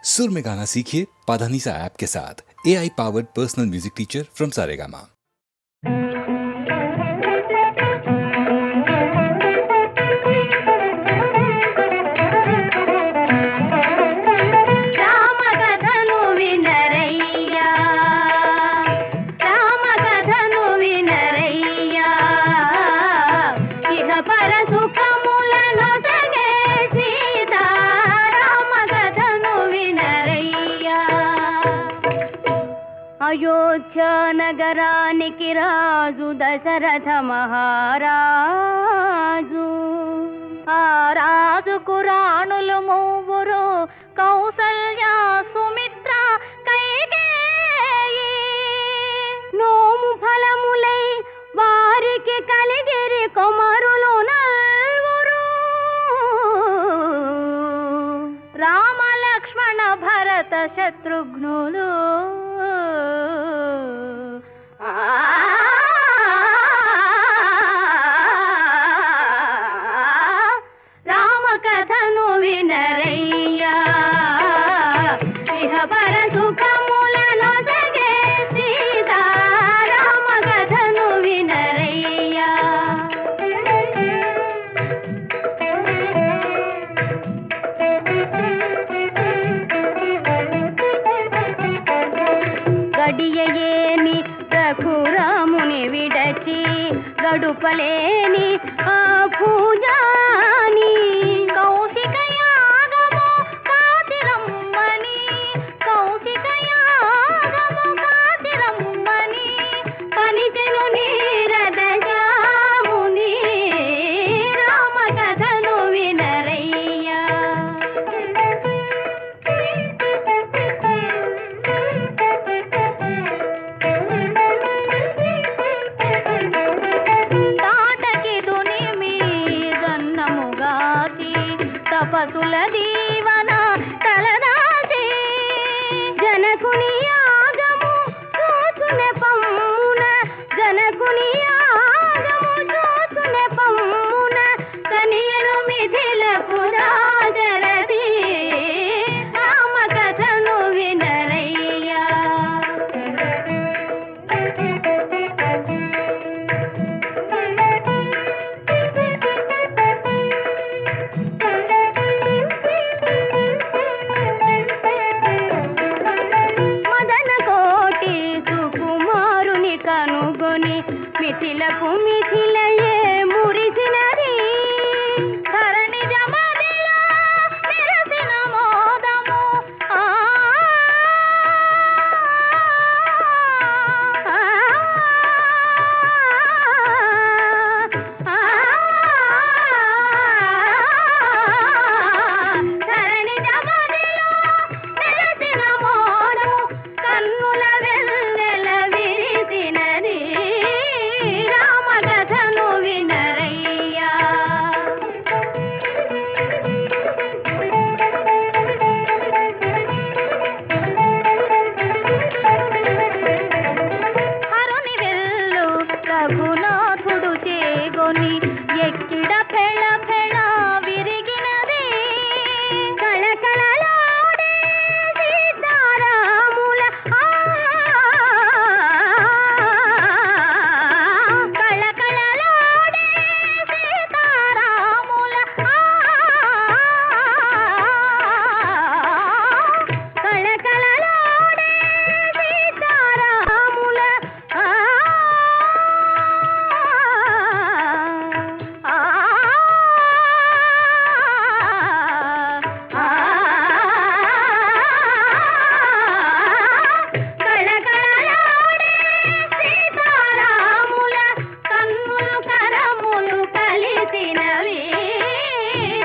सुर में गाना सीखिए पाधानीसा ऐप के साथ। AI powered personal music teacher from Saregama. Ayodhya నగరానికి రాజు దశరథ మహారాజు. ఆ రాజుకు రాణులు మూవురు, కౌసల్య, సుమిత్ర, కైకేయి. నోము ఫలములై వారికి కలిగిరి కుమారులు నల్వురు. రామ లక్ష్మణ భరత శత్రుఘ్నులు. రామ కథను వినరయ్యా, ఇహ పర సుఖములను సగే సీతా. రామ కథను వినరయ్యా. గడియయేని రఘురాముని విడచి గడుపలేని ఆ పూజాని. కౌశిక యాగము కాతిరమ్మని, కౌశిక యాగము కాతిరమ్మని పలికెను నీరద జాముని. రామ కథను వినరయ్యా. తపసుల దీవన తలదాసి జనకుని యాగము చూచునే పమ్మున, జనకుని యాగము చూచునే పమ్మున కనియను మిథిలకు రాజరథి. రామ కథను వినరయ్యా. మిథిలకు మిథిలయే మురిసినది, ధరణి జమదిలో మెరసిన మోదము. ధరణి జమదిలో మెరసిన మోదము, కన్నుల వెన్నెల విరిసినది. రామ కథను వినరయ్యా. హరుని వెల్లు రఘునాథుడు చేగొని ఎక్కిడ ఫెళ ఫెళ విరిగినది. కళకళలాడే సీతారాముల కళకళలాడే సీతారాముల కళకళలాడే సీతారాముల కళకళలాడే సీతారాముల కన్నులు కరములు కలిసినవి.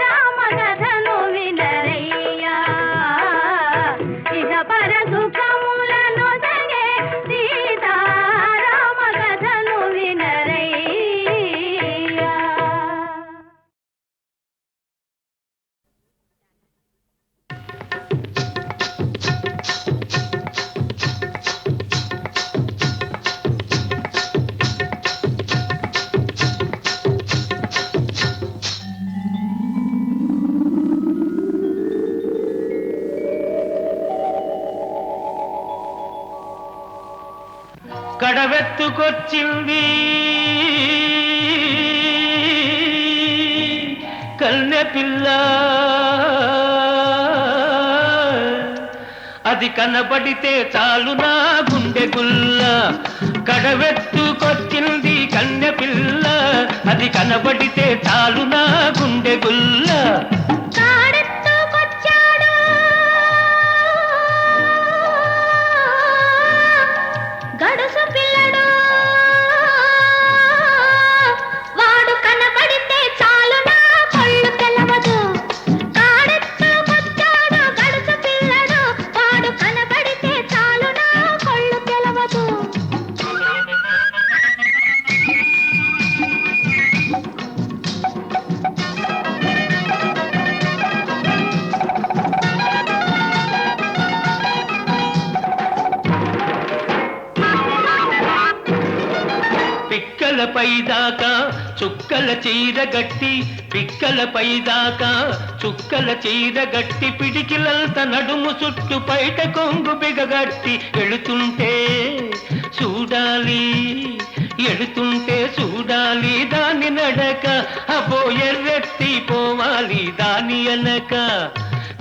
రామ కథను వినరయ్యా. ఇహ పర సుఖములను సగే సీతా. రామ కథను వినరయ్యా. కడవెత్తుకొచ్చింది కన్నె పిల్ల, అది కనబడితే చాలు నా గుండె గుల్ల. కడవెత్తుకొచ్చింది కన్నె పిల్ల, అది కనబడితే చాలు నా గుండె గుల్ల. గడుసు పిల్లడు వాడు కనబడితే చాలు నా కళ్ళు తెలవదు. కాడెత్తుకొచ్చాడు గడుసు పిల్లడు, వాడు కనబడితే చాలు నా కళ్ళు తెలవదు. పిక్కలపై దాకా చుక్కల చీర గట్టి, పిక్కలపై దాకా చుక్కల చీర గట్టి, పిడికిలంత నడుము చుట్టు పైట కొంగు బిగగట్టి ఎడుతుంటే చూడాలి, ఎడుతుంటే చూడాలి దాని నడక. అబ్బో ఎర్రెత్తి పోవాలి దాని అనక.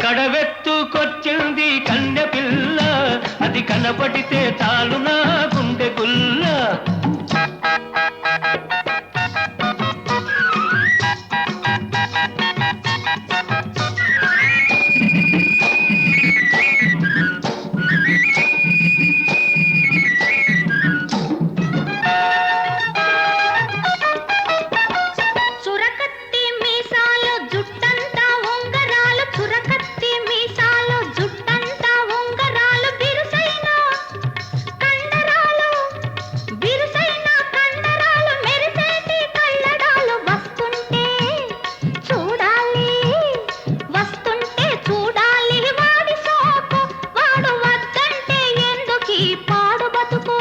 కడవెత్తుకొచ్చింది కన్నె పిల్ల, అది కనబడితే చాలు నా గుండె గుల్ల. చురకత్తి మీసాలు జుట్టంతా ఉంగరాలు, చురకత్తి మీసాలు జుట్టంతా ఉంగరాలు, బిరుసైన కండరాలు, బిరుసైన కండరాలు, మెరిసేటి కళ్ళడాలు. వస్తుంటే చూడాలి, వస్తుంటే చూడాలి వాడి సోకు, వాడు వద్దంటే ఎందుకీ పాడు బతుకు.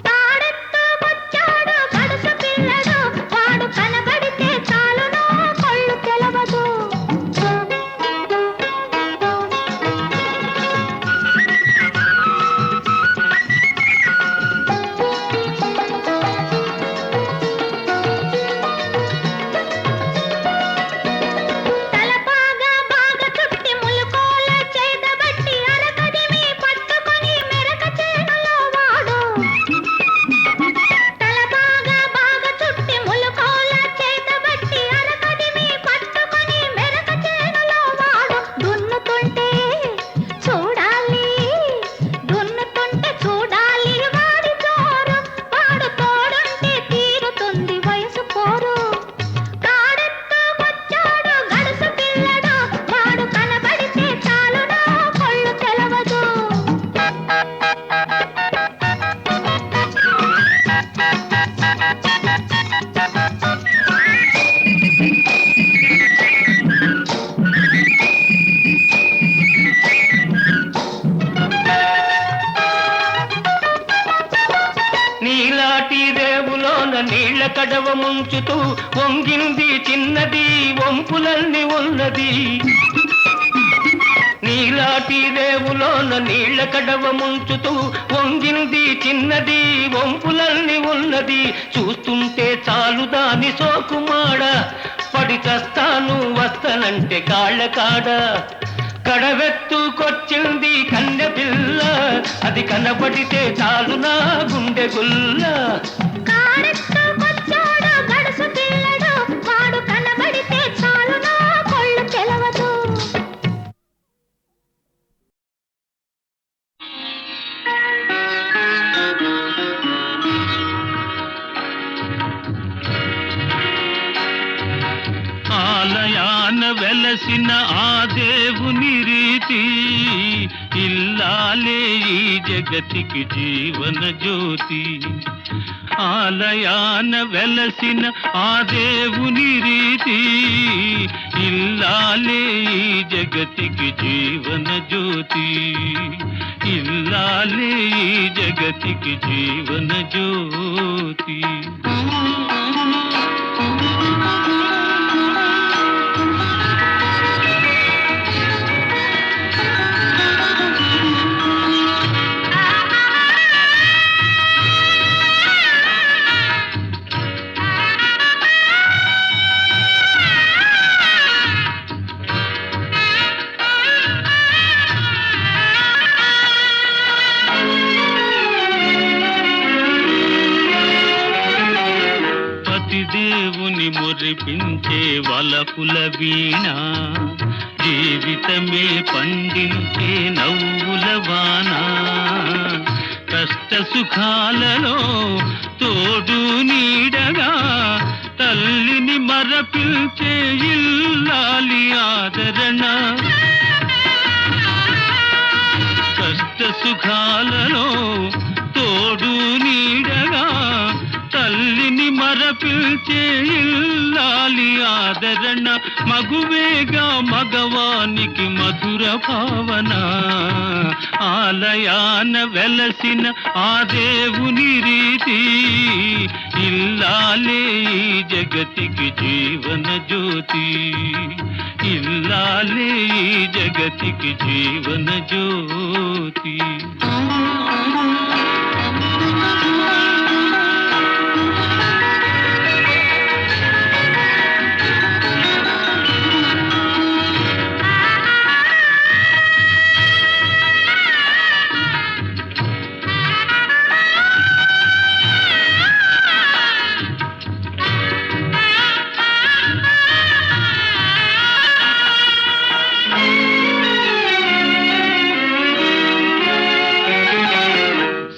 తాడెత్తుకొచ్చాడు గడుసు పిల్లడు, వాడు కనబడితే చాలు నా కళ్ళు తెలవదు. తలపాగా బాగా చుట్టి ములుకోల చేతబట్టి, అరకదిమి పట్టుకొని మెరక చేనులో వాడు. తలపాగా బాగా చుట్టి ములుకోల చేతబట్టి, అరకదిమి పట్టుకొని మెరక చేనులో వాడు. దున్నుతుంటే చూడాలి, దున్నుతుంటే చూడాలి వాడి జోరు, వాడు తోడుంటే తీరుతుంది వయసు పోరు. కాడెత్తుకొచ్చాడు గడుసు పిల్లడు, వాడు కనబడితే చాలు నా కళ్ళు తెలవదు. నీలాటి రేవులోన నీళ్ల కడవ ముంచుతూ వంగింది చిన్నది, వంపులన్నీ ఉన్నది. నీలాటి రేవులోన నీళ్ల కడవ ముంచుతూ వంగింది చిన్నది, వంపులన్నీ ఉన్నది. చూస్తుంటే చాలు దాని సోకుమాడ, పడి చస్తాను వస్తనంటే కాళ్ళ కాడ. కడవెత్తుకొచ్చింది కన్నె పిల్ల, అది కనబడితే చాలు నా గుండె గుల్ల. కాడెత్తుకొచ్చాడు గడుసు పిల్లడు, వాడు కనబడితే చాలు నా కళ్ళు తెలవదు. ఆలయాన వెలసిన ఆ దేవుని రీతి, ఇల్లాలే ఈ జగతికి జీవన జ్యోతి. ఆలయాన వెలసిన ఆ దేవుని రీతి, ఇల్లాలే ఈ జగతికి జీవన జ్యోతి. ఇల్లాలే ఈ జగతికి జీవన జ్యోతి. పలుకుల వీణ జీవితమే పండించే నవ్వుల వాన కష్ట సుఖాలలో తోడు నీడగా తల్లిని మరపిల్చే ఇల్లాలి ఆదరణ కష్ట సుఖాలలో తోడు నీడగా తల్లిని మరపిల్చే ఇల్లాలి ఆదరణ మగువేగా మగవానికి మధుర భావన ఆలయాన వెలసిన ఆ దేవుని రీతి ఇల్లాలే ఈ జగతికి జీవన జ్యోతి ఇల్లాలే ఈ జగతికి జీవన జ్యోతి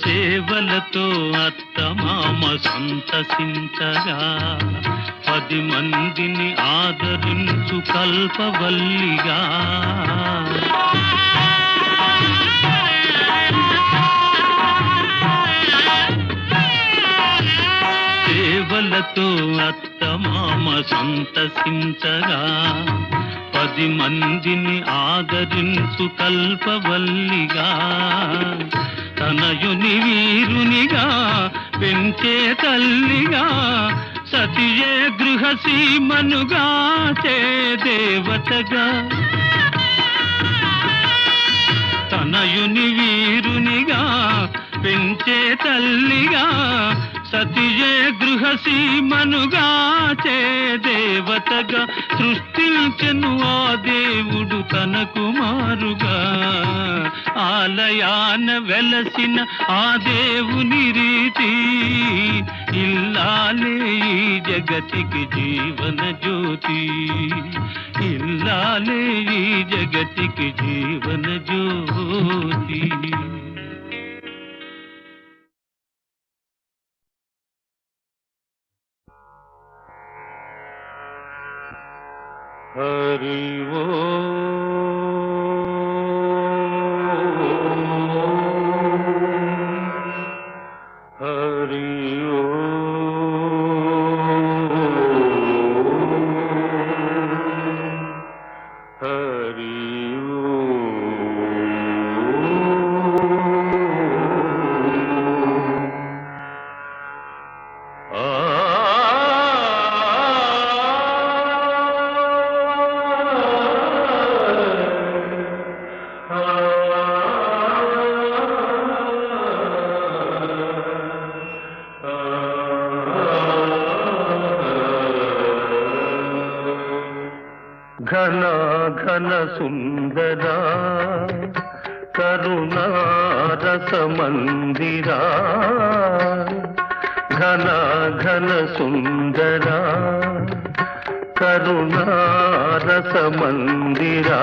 సేవలతో అత్తమామ సంతసించగా 10 మందిని ఆదరించు కల్పవల్లిగా సేవలతో అత్తమామ సంతసించగా 10 మందిని ఆదరించు కల్పవల్లిగా తనయుని వీరునిగా పెంచే తల్లిగా సతియే గృహసీమనుగా చే దేవతగా తనయుని వీరునిగా పెంచే తల్లిగా సతియే గృహసీమనుగా చే దేవతగా సృష్టించెను ఆ దేవుడు తన కుమారుగా ఆలయాన వెలసిన ఆ దేవుని రీతి ఇల్లాలే ఈ జగతికి జీవన జ్యోతి ఇల్లాలే ఈ జగతికి జీవన జ్యోతి హరి ఓ హరి ఓ హరి ఘన ఘన సుందరా కరుణారస మందిరా ఘన ఘన సుందరా కరుణారస మందిరా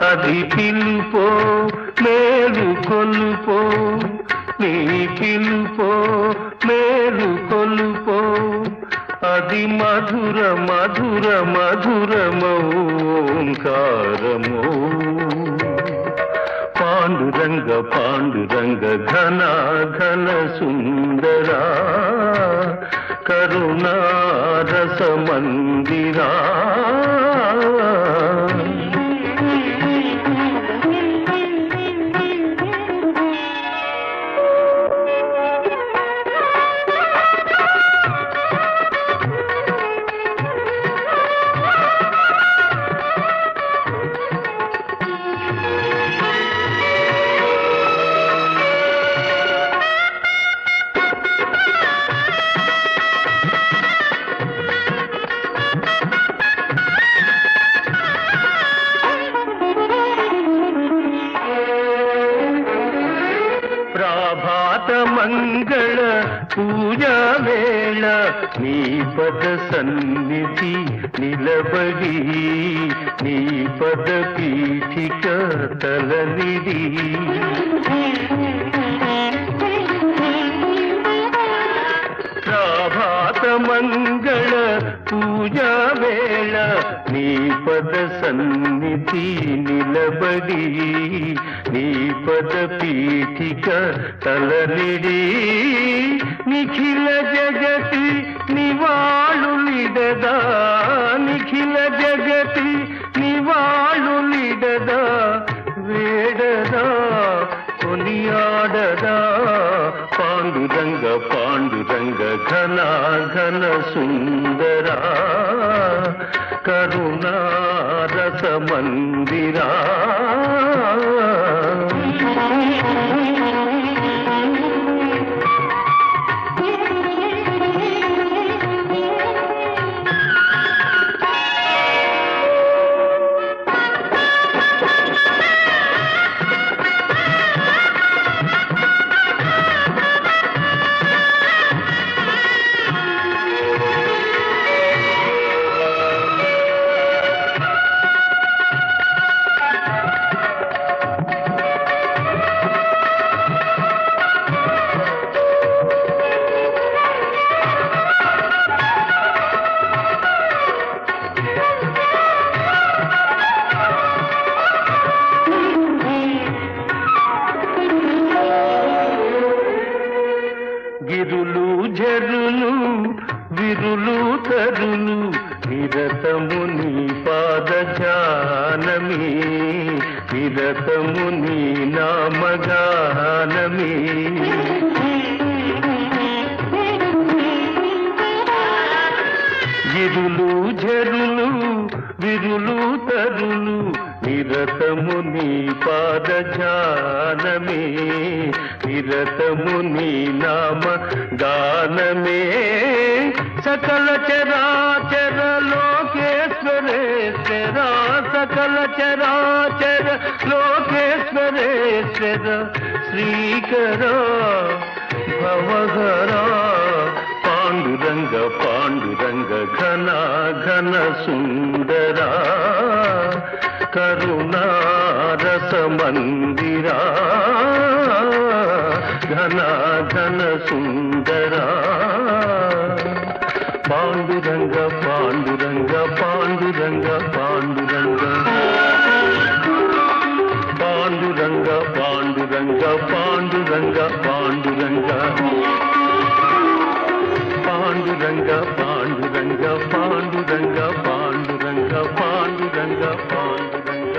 అది పిలుపో మేలు కొలుపో నీ పిలుపో మేలు కొలుపో అది మధుర మధుర మధురమోంకారమో పాండురంగ పాండురంగ ఘన ఘన సుందరా కరుణారస మందిరా మంగళ పూజా వేళ నీ పద సన్నిధి నిలబడి నీ పద పీఠిక తలనిడి ప్రభాత మంగళ పూజా వేళ నీ పద సన్నిధి నిలబడి నీ పద పీఠిక తలనిడి నిఖిల జగతి నివాళులిడదా నిఖిల జగతి నివాళులిడదా వేడదా కొనియాడదా పాండురంగ పాండురంగ ఘన ఘన సుందరా కరుణా రస మందిరా గిరులు జరులు విరులు తరులు నిరతము నీ పాద జానమి నిరతము నీ నామగానమి గిరులు జరులు విరులు తరులు నిరతము నీ పాద జానమే నిరతము నీ నామ గానమే సకల చరాచర లోకేశ్వరేశ్వర సకల చరాచర లోకేశ్వరేశ్వర శ్రీకర భవహరా పాండురంగ పాండురంగ ఘన ఘన సుందరా కరుణా రస మందిరా ఘన ఘన సుందరా పాండురంగ పాండురంగ పాండురంగ పాండురంగ పాండురంగ పాండురంగ పాండురంగ పాండురంగ పాండురంగ పాండురంగ పాండురంగ పాండురంగ పాండురంగ పాండురంగ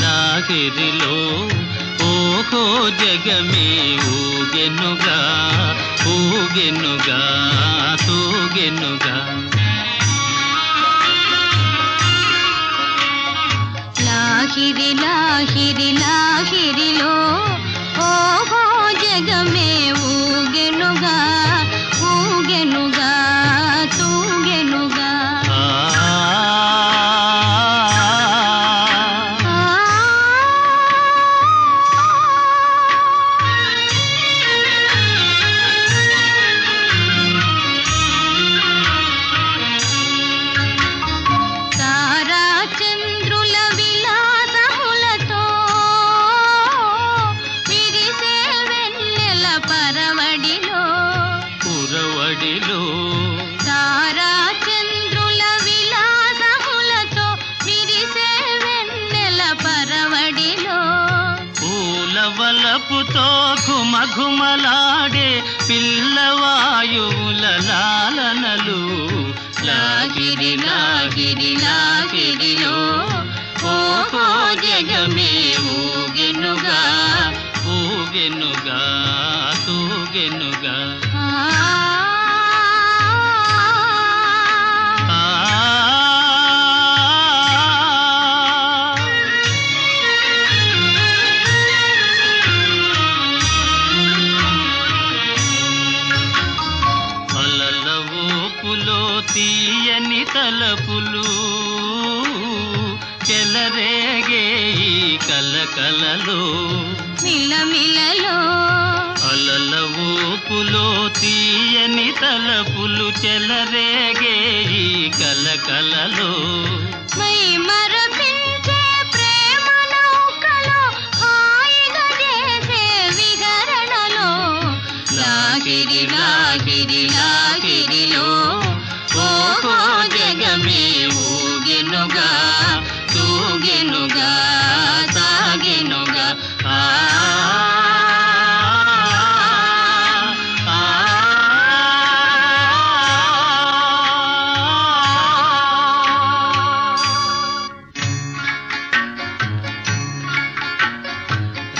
లాహిరిలో ఓహో జగమే ఊగెనుగా ఊగెనుగా తూగెనుగా లాహిరి లాహిరి లాహిరిలో ఓహో జగమే ఊగెనుగా ఊగెనుగా తూగెనుగా వలపుతో ఘుమఘుమలాడే పిల్లవాయువుల లాలనలు లాగిరి లాగిరి లాగిరిలో ఓహో జగమే ఊగెనుగా ఊగెనుగా తూగెనుగా కలకలలో మిలమిలలో అలల ఊపులో తీయని తలపులు చెలరేగే ఈ కలకలలో మై మరపించే ప్రేమ నౌకలో హాయిగా చేసే విహరణలో లాగిరి లాగిరి లాగిరిలో ఓహో జగమే ఊగెనుగా తూగెనుగా సాగెనుగా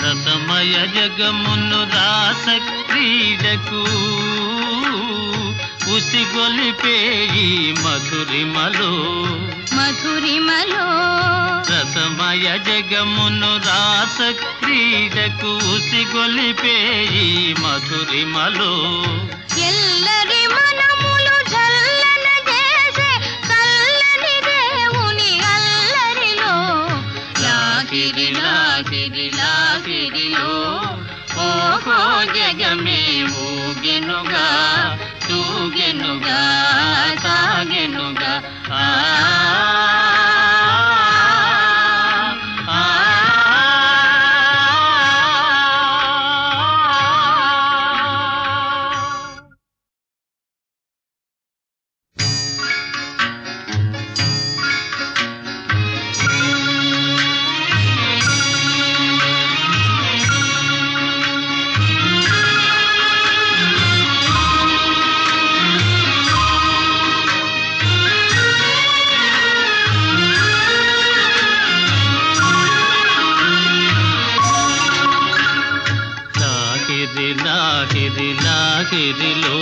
రసమయ జగమును రాస క్రీడకు ఉసిగొలిపే ఈ మధురిమలో మధురిమలో రసమయ జగమును రాస క్రీడకు ఉసిగొలిపే ఈ మధురిమలో ఎల్లరి మనములు జల్లన చేసే చల్లని దేవుని అల్లరిలో లాగిరి లాగిరి లాగిరిలో ఓహో జగమే ఊగెనుగా తూగెనుగా సాగెనుగా లాగిరి లాగిరిలో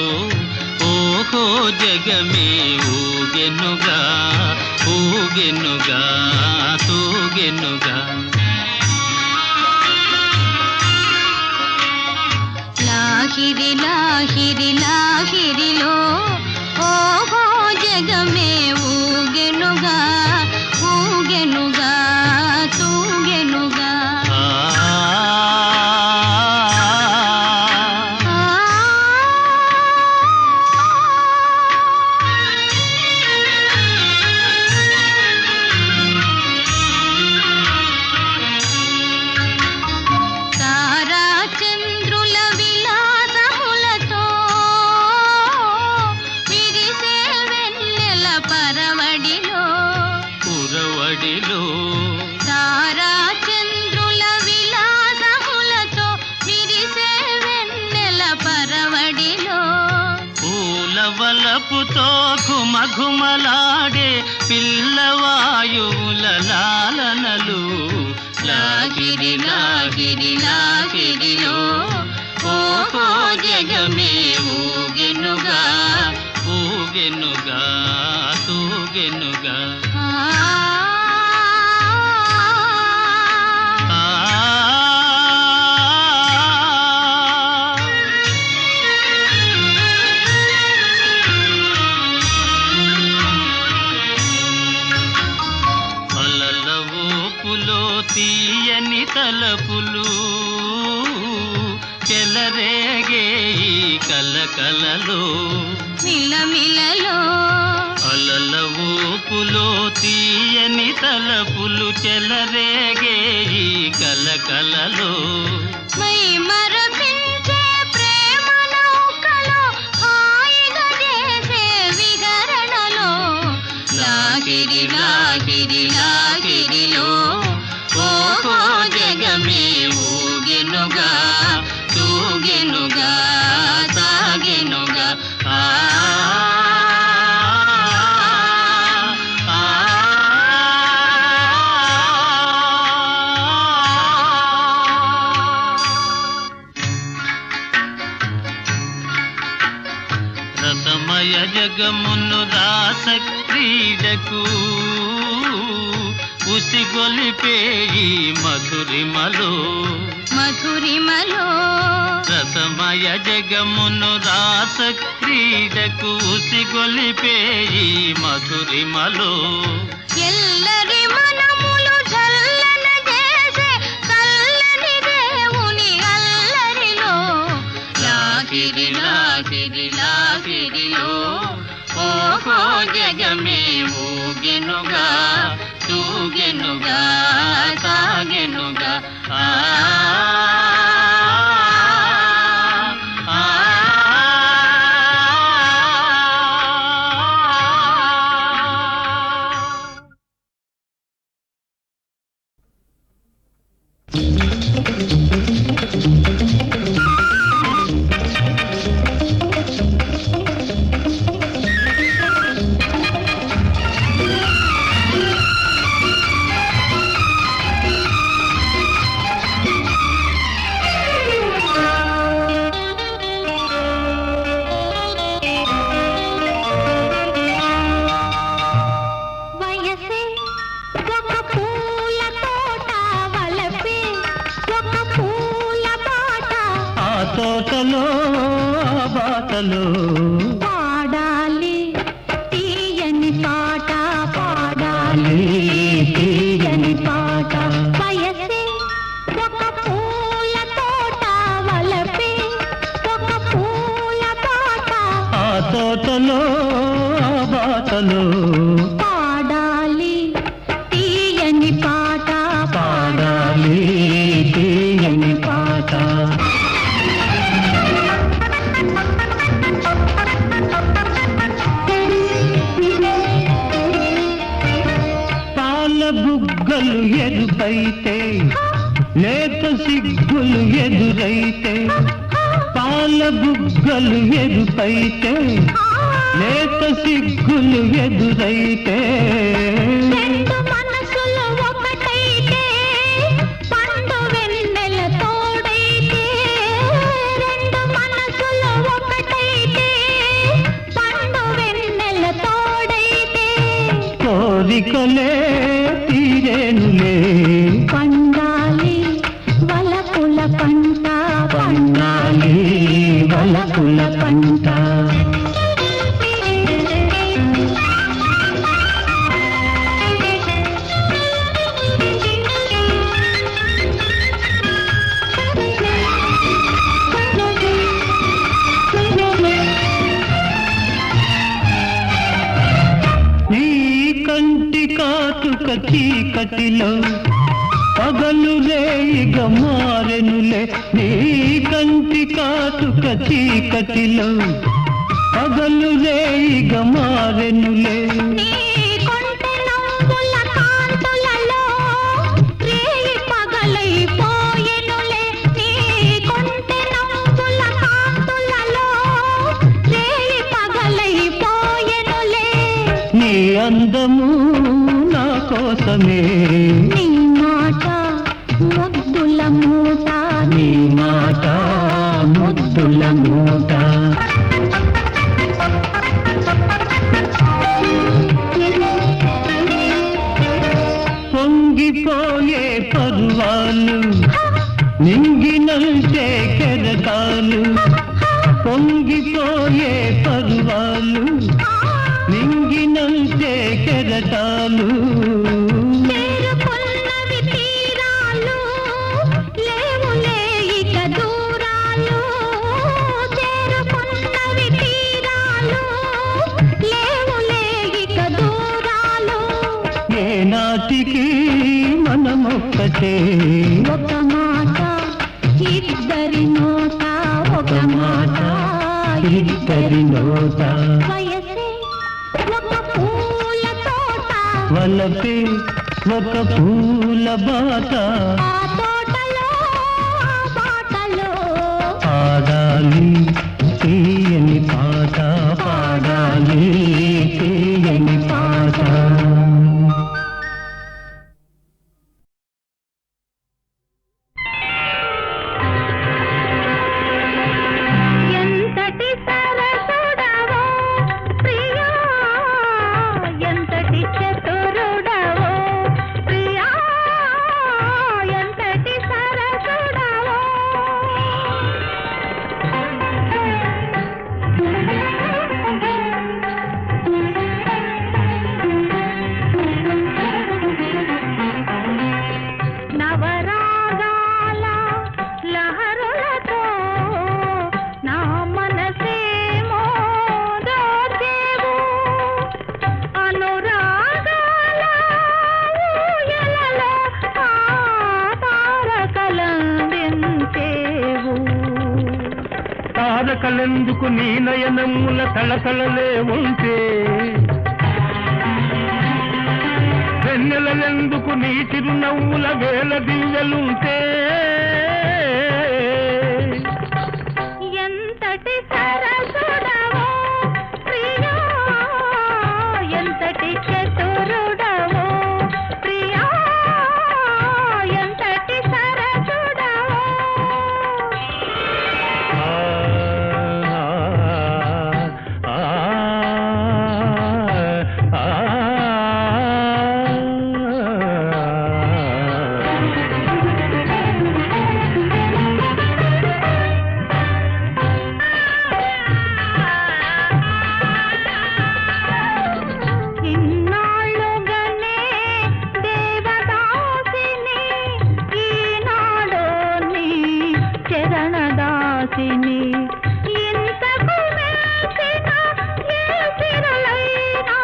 ఓహో జగమే ఊగెనుగా ఊగెనుగా తూగెనుగా లాగిరి లాగిరి లాగిరిలో ఓహో జగమే ఊగెనుగా ఊగెనుగా తూగెనుగా తారా చంద్రుల విలాసములతో విరిసే వెన్నెల పరవడిలో పూలవలపుతో ఘుమఘుమలాడే పిల్లవాయువుల లాలనలు లాగిరి లాగిరి లాగిరిలో ఓహో జగమే ఊగెనుగా ఊగెనుగా తూగెనుగా అలల ఊపులో తీయని తలపులు చెలరేగే ఈ కలకలలో మిలమిలలో అలల ఊపులో తీయని తలపులు చెలరేగే ఈ కలకలలో మై మరపించే ప్రేమ నౌకలో హాయిగా చేసే విహరణలో లాగిరి లాగిరి లాగిరిలో ఓహో జగమే ఊగెనుగా తూగెనుగా సాగెనుగా రసమయ జగమును రాస క్రీడకు ఉసిగొలిపే ఈ మధురిమలో మధురిమలో రసమయ జగమును రాస క్రీడకు ఉసిగొలిపే ఈ మధురిమలో ఎల్లరి మనములు జల్లన చేసే సిరిలా సిరిలో ఓహో జగమే ఊగెనుగా తూగెనుగా సాగెనుగా తోటలో బాటలో పాడాలి తీయని పాట పాడాలి తీయని పాట వయసే ఒక పూల తోట వలపే ఒక పూల పాట ఆ తోటలో బాటలో పాడాలి తీయని పాట పాడాలి తీయని పాట బుగ్గలు ఎరుపైతే లేత సిగ్గులు ఎదురైతే పాల బుగ్గలు ఎరుపైతే లేత సిగ్గులు ఎదురైతే రెండు మనసులు ఒకటైతే పండు వెన్నెల తోడైతే రెండు మనసులు ఒకటైతే పండు వెన్నెల తోడైతే కోరికలే తీరేనులే పండాలి వలపుల పంట పండాలి వలపుల పంట నీ కంటి కాటుక చీకటిలో పగలు రేయిగ మారెనులే నీ కంటి కాటుక చీకటిలో పగలు రేయిగ మారెనులే నీ కొంటె నవ్వుల కాంతులలో రేయి పగలైపోయెనులే నీ కొంటె నవ్వుల కాంతులలో రేయి పగలైపోయెనులే నీ అందము నా కోసమే నీ మాట ముద్దుల మూట నీ మాట ముద్దుల మూట పొంగిపోయే పర్వాలు నింగినంటే కెరటాలు పొంగిపోయే పర్వాలు నింగినంటే కెరటాలు చేరుకున్నవి తీరాలు లేవులే ఇక దూరాలు చేరుకున్నవి తీరాలు లేవులే ఇక దూరాలు ఏనాటికి మనమొక్కటే ఒక మాట ఇద్దరి నోట ఒక మాట ఇద్దరి నోట వయసే ఒక పూల తోట వలపే ఒక పూల బాట ఆ తోటలో ఆ బాటలో పాడాలి తీయని పాట పాడాలి తీయని పాట ఎంతటి సరసుడవో ప్రియా ఎంతటి చతురుడవో ప్రియా ఎంతటి తారకలెందుకు నీ నయనముల తళతళలే ఉంటే, వెన్నెలెందుకు నీ చిరునవ్వుల వేల దివ్యలుంటే, ఎంతటి సరసుడవో ప్రియా, ఎంతటి చతురుడవో ప్రియా, ఎంతటి సరసుడవో. ఇన్నాళ్ళుగానే దేవదాసిని, ఈనాడు నీ చరణదాసిని. ఇంతకు మించిన ఏ సిరులైనా,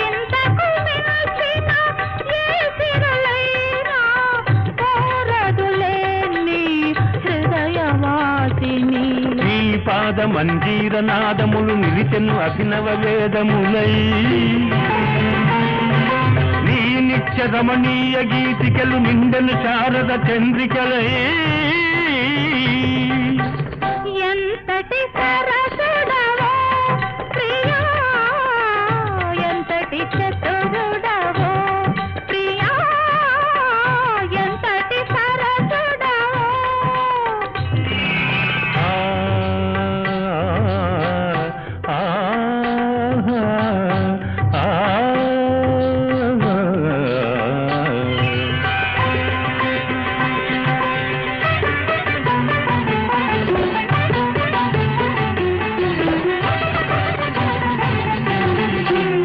ఇంతకు మించిన ఏ సిరులైనా కోరదులే నీ హృదయవాసిని. ఈ పాద మంజీర నాదములు నిలిచెను అభినవ వేదములై, నీ నిత్య రమణీయ గీతికలు నిండెను శారద చంద్రికలై. ఎంతటి సరసుడవో ప్రియా, ఎంతటి చతురుడవో ప్రియా, ఎంతటి సరసుడవో.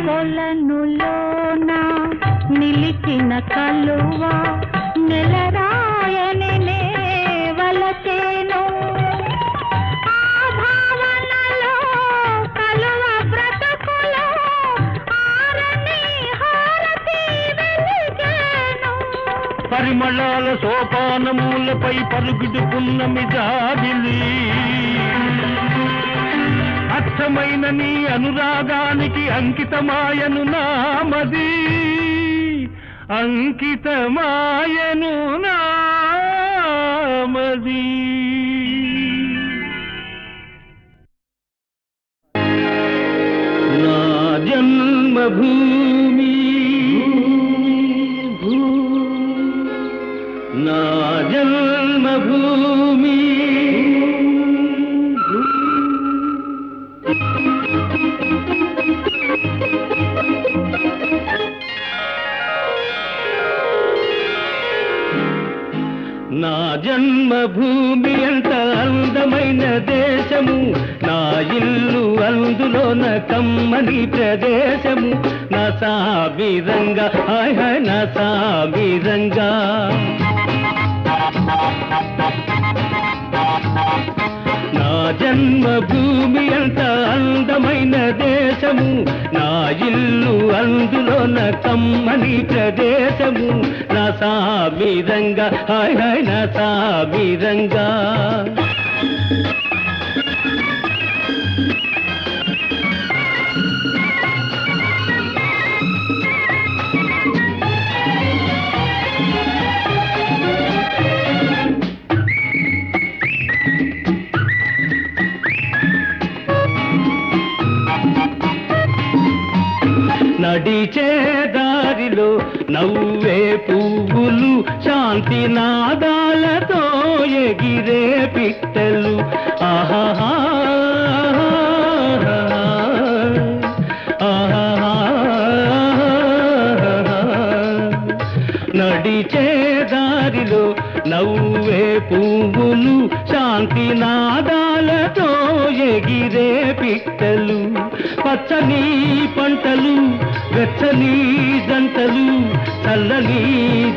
కొలనులోన నిలిచిన కలువ నెలరాయని నే వలచేను. ఆ భావనలో కలువ బ్రతుకులో ఆరని హారతి వెలిగేను. పరిమళాల సోపానములపై పరుగుడుకున్నమి జాబిలి, అచ్చమైన నీ అనురాగానికి అంకితమాయను నామది, అంకితమాయను నామది. నా జన్మభూమి, నా జన్మభూమి, నా జన్మభూమి ఎంత అందమైన దేశము, నా ఇల్లు అందులోన కమ్మని ప్రదేశము. నా సామిరంగా హాయ్ హాయ్ నా సామిరంగా, నా జన్మభూమి ఎంత అందమైన దేశము, నా ఇల్లు అందులోన కమ్మని ప్రదేశము. నా సామిరంగా హాయ్ హాయ్ నా సామిరంగా. నడిచే దారిలో నవ్వే పువ్వులు, శాంతి నాదాలతో ఎగిరే పిట్టలు. ఆహా నడిచే దారిలో నవ్వే పువ్వులు, శాంతి నాదాలతో ఎగిరే పిట్టలు. పచ్చని పంటలు, వెచ్చని జంటలు, చల్లని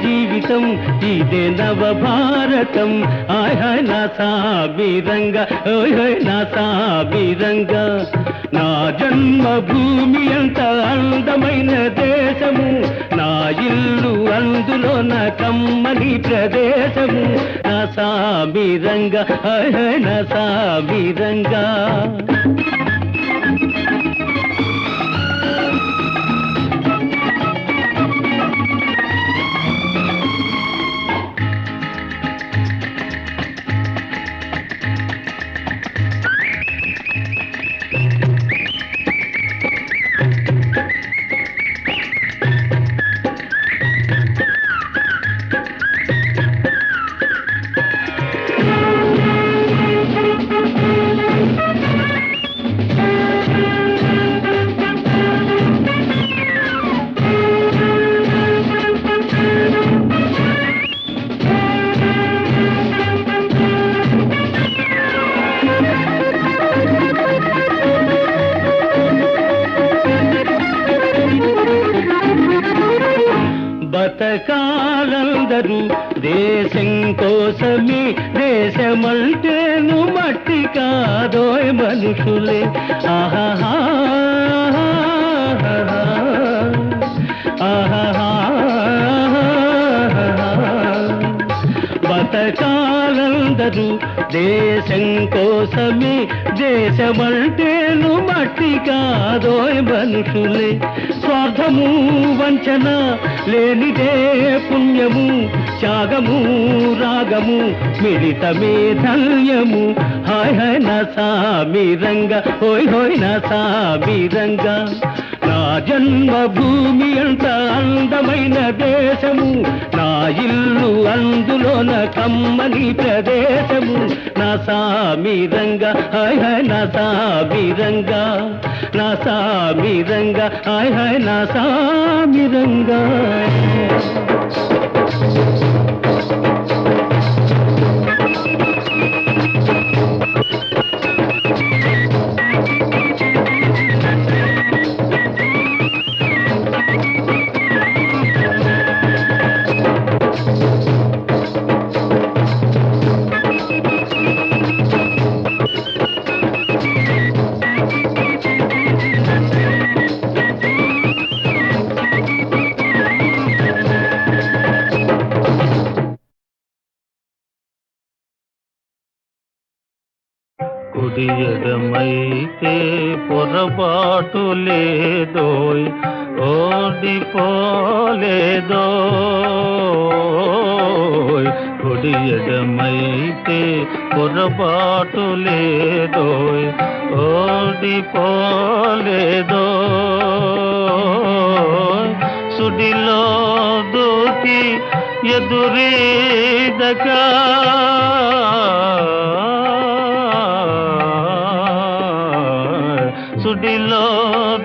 జీవితం ఇదే నవ భారతం. హాయ్ హాయ్ నా సామిరంగా, ఓయ్ హాయ్ నా సామిరంగా. నా జన్మభూమి ఎంత అందమైన దేశము, నా ఇల్లు అందులో నా కమ్మని ప్రదేశము. నా సామిరంగా హాయ్ హాయ్ నా సామిరంగా. బతకాలందరూ దేశం కోసమే, దేశమంటేను మట్టి కాదోయ్ మనుషులే. ఆహాహా ఆహాహా బతకాలందరూ దేశం కోసమే, దేశమంటేను మట్టి కాదోయ్ మనుషులే. స్వార్థము వంచన లేనిదే పుణ్యము, త్యాగము రాగము మిళితమే ధన్యము. హాయ్ హాయ్ నా సామిరంగా, హోయ్ హోయ్ నా సామిరంగా. నా జన్మభూమి అంత అందమైన దేశము, నా ఇల్లు అందులోన కమ్మని ప్రదేశము. నా సామిరంగా, హాయ్ హాయ్ నా సామిరంగా, నా సామిరంగా, హాయ్ హాయ్ నా సామిరంగా. కుడి ఎడమైతే పొరపాటు లేదోయ్, ఓడిపోలేదోయ్. కుడి ఎడమైతే పొరపాటు లేదోయ్, ఓడిపోలేదోయ్. సుడిలో దూకి ఎదురీదగా సుడిలో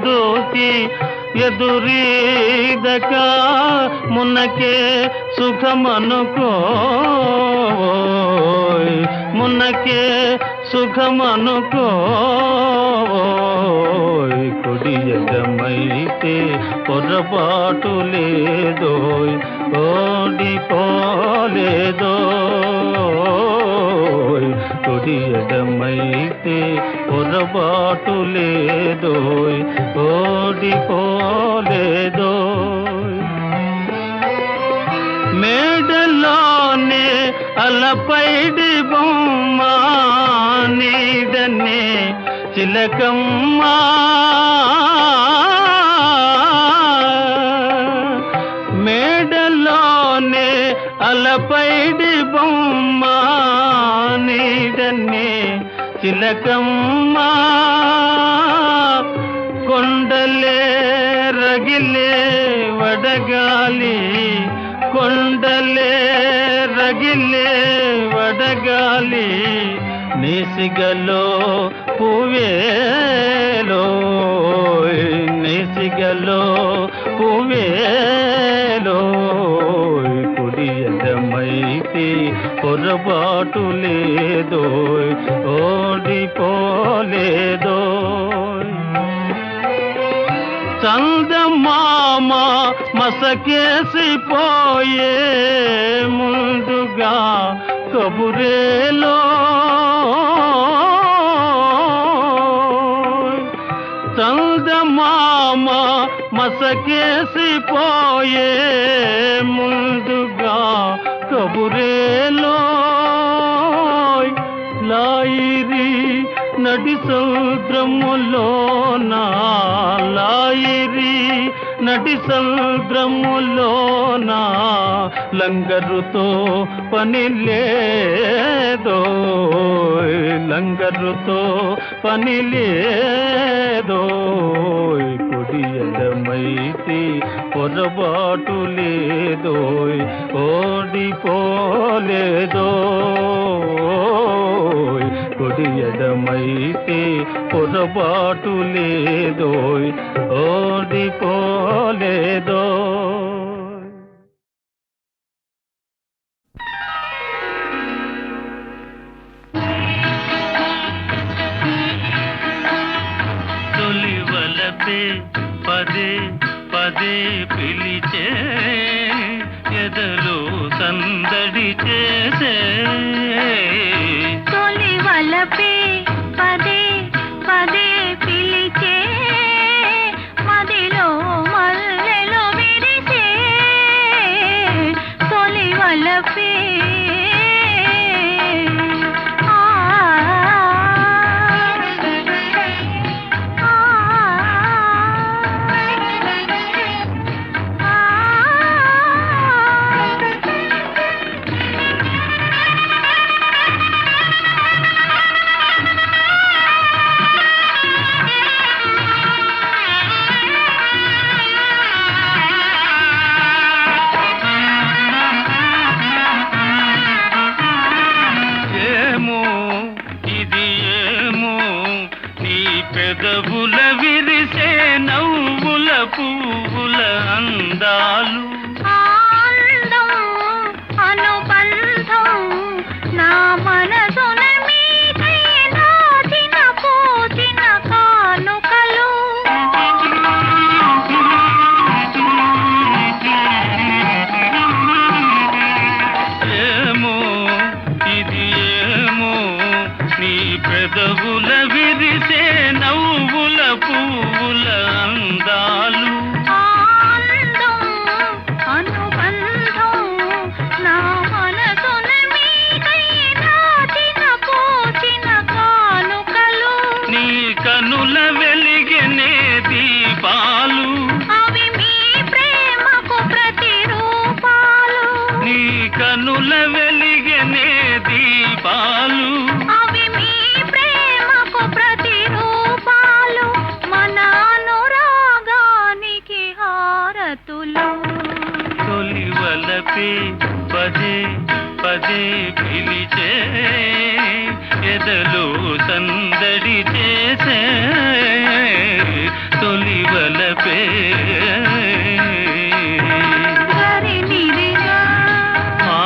దూకి ఎదురీదక మున్నకే సుఖమనుకోయ్, మున్నకే సుఖమనుకోయ్. కుడి ఎడమైతే పొరపాటు లేదోయ్, ఓడిపోలేదోయ్. కుడి ఎడమైతే పొరపాటు లేదోయ్, ఓడిపోలేదోయ్. మేడలోనే అలపైడి బొమ్మ నీడనే చిలకమ్మ, మేడలోనే అలపైడి బొమ్మ నీడనే చిలకమ్మ. కొండలే రగిలే వడగాలి, కొండలే రగిలే వడగాలి. నేసిగలో పువ్వేలో, నేసిగలో పువ్వేలో. కుడి ఎడమైతే పొరపాటు లేదోయ్, ఓడిపోలేదోయ్. చందమామ మసకేసిపోయే ముందుగా కబురేలో, చందమామ మసకేసిపోయే ముందుగా కబురేలో. లాయిరి నడి సముద్రములోన లాయిరి నడి సముద్రములోన లంగరుతో పని లేదో లంగరుతో పని లేదో కుడి ఎడమైతే పొరబాటు లేదో ఓడిపోలేదో కుడి ఎడమైతే పొరబాటు లేదో ఓడిపోలేదో. తొలివలపే పదే పదే పిలిచే ఎదలో సందడి చేసే తొలివలపే పదే పదే పిలిచే మదిలో మల్లెలు విరిసే తొలివలపే పెదవుల విరిసే నవ్వుల పువ్వుల అందాలు ఆనందం అనుబంధం నా మనసున మీకై నాచిన పూచిన కానుకలు ఏమో ఇది ఏమో నీ పెదవుల విరిసే నవ్వుల పువ్వుల అందాలు ఆనందం అనుబంధం నా మనసున మీకై నాచిన పూచిన కానుకలు నీ కనుల వెలిగనే దీపాలు అవి మీ ప్రేమకు ప్రతిరూపాలు నీ కనుల వెలిగనే దీపాలు అవి మీ ప్రేమకు ప్రతిరూపాలు మన అనురాగానికి హారతులు తొలివలపే పదే పదే పిలిచే ఎదలో సందడి చేసే తొలివలపే గరి నిరిగా ఆ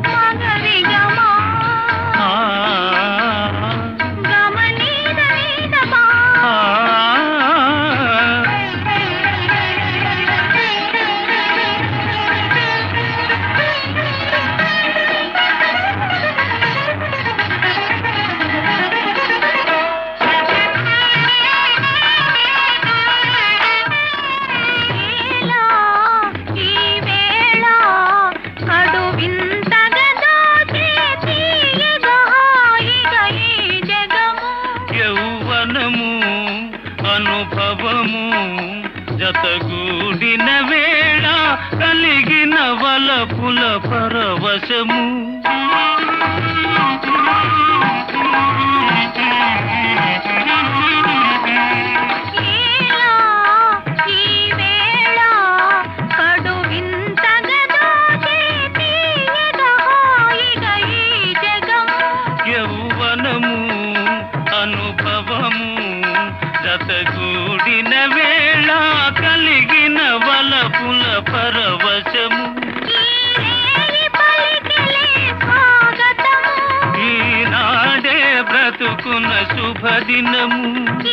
మగరిగమా ఆ గమనీద నీదమా ఆ ఈ వేళ కడు వింతగా దోచే తీయగా హాయిగా ఈ జగము యౌవనము అనుభవము జతగూడిన వేళ కలిగిన వలపుల పరవశము ఈలా ఈ వేళ కడు వింతగా దోచే తీయగా హాయిగా ఈ జగము యౌవనము అనుభవము జతగూడిన వేళ కలిగిన వలపుల పరవశము ఈ రేయి పలికిలే స్వాగతము ఈనాడే బ్రతుకున్న శుభదినము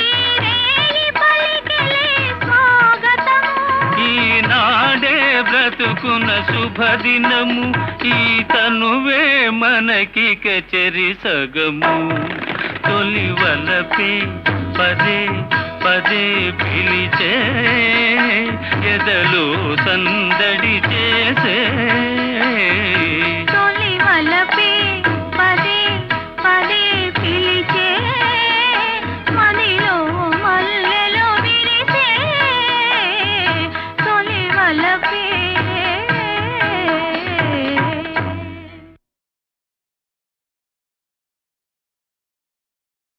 ఈ రేయి పలికిలే స్వాగతము ఈనాడే బ్రతుకున్న శుభదినము ఈ తనువే మనకిక చెరి సగము తొలివలపే పదే పదే పిలిచే ఎదలో సందడి చేసే